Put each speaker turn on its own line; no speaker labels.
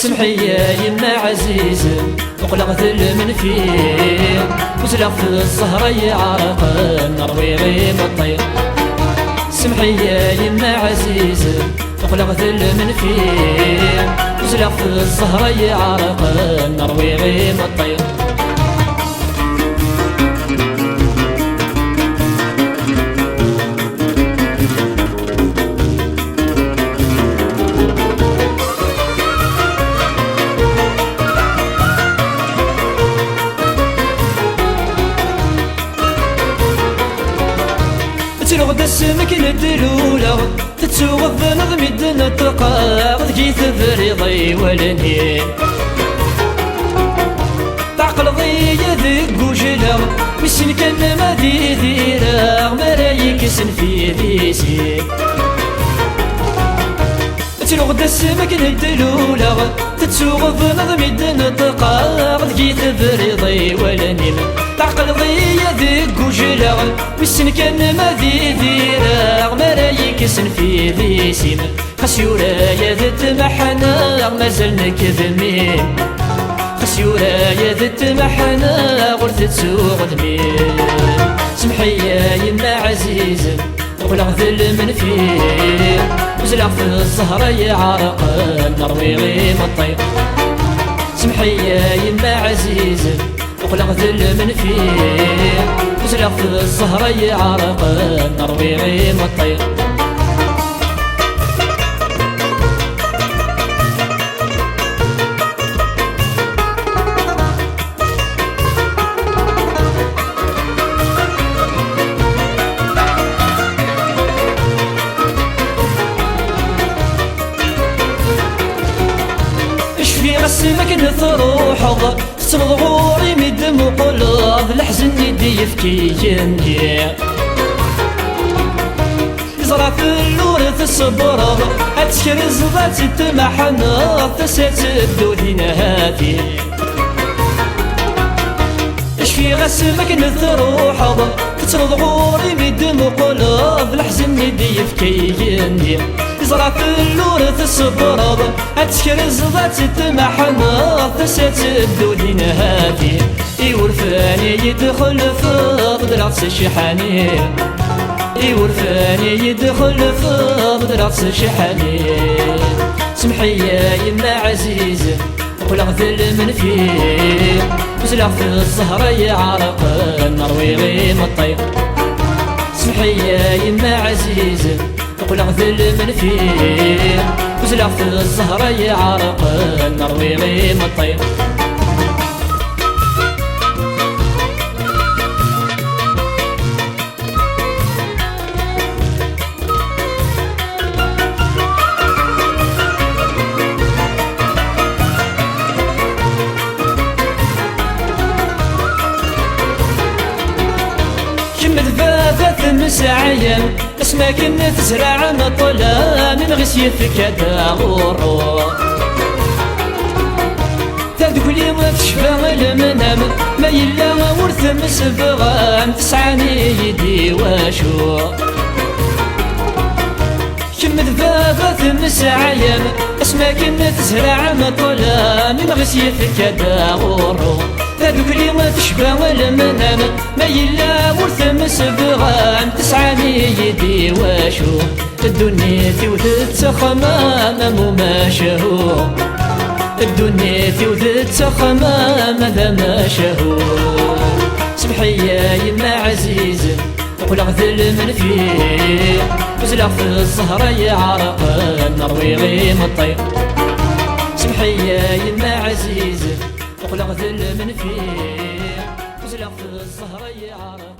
سمحي يا يما عزيزة وقلغت المنفير وزلغ في الزهرة يعرق نروي غيم الطير. سمحي يا يما عزيزة وقلغت المنفير وزلغ في الزهرة يعرق نروي غيم الطير. تلغد السمك ندلولا تتسوغ نظمي الدنا تقاغ ذكي تفريضي ولني تعقل ضيا ذيك وجلا ويسن كان ما ذي ذيرا مرايك سن في ذيسي. تلغد السمك ندلولا تتسوغ نظمي الدنا تقاغ ذكي تفريضي ولني تعقل ضيا ذيك وجلا ويسن كان ما ذي ذيرا مرايك سن في ذي سين. خسيورا يا ذات محنا مازال نكذمين خسيورا يا ذات محنا غرت تسوق دمين. سمحي يا يما عزيزة وقلغ ذل من فيه وزلغ في الزهرة يعرق نروي غيم الطير. سمحي يا يما عزيزة وقلغ ذل من فيه وزلغ في الزهرة يعرق نروي غيم الطير. اشفي غسمك نثروح تمضغوري مدم وقلب الحزن يدي يفكي جنجي يزرع في اللورث الصبر اتشرز ذات التمحنة تسات الدودين هاتي. اشفي غسمك نثروح تمضغوري مدم وقلب الحزن يدي يفكي جنجي يزرع في اللورث الصبر اتشرز ذات التمحنة تسات الدودين هاتي. يورفاني يدخل في قدرات الشحاني يورفاني يدخل في قدرات الشحاني. سمحي يا يما عزيزة وقلغ ذل من فيه وزلغ في الزهرة يعرق نروي غيم الطير. سمحي يا يما عزيزة وقلغ ذل من فيه وزلغ في الزهرة يعرق نروي غيم الطير. كمد فاتت مسعيا اسما كنا تزرع مطلع من غسيتك داغورو تدخلي ما تشفى المنام ما يلا ورث مسبغام تسعاني يدي واشو. كمد فاتت مسعيا اسما كنا تزرع مطلع من غسيتك داغورو تدخلي ما تشفى المنام ما يلا ورث مسبغام تسعاني يدي واشو. الدنيا توثت خمام وما شهو الدنيا توثت خمام ذا ما شهو. سمحي يا يما عزيزة وقلغ ذل من فيه وزلغ في الزهرة يعرق نروي غيم الطير. سمحي يا يما عزيزة وقلغ ذل من فيه وزلغ في الزهرة يعرق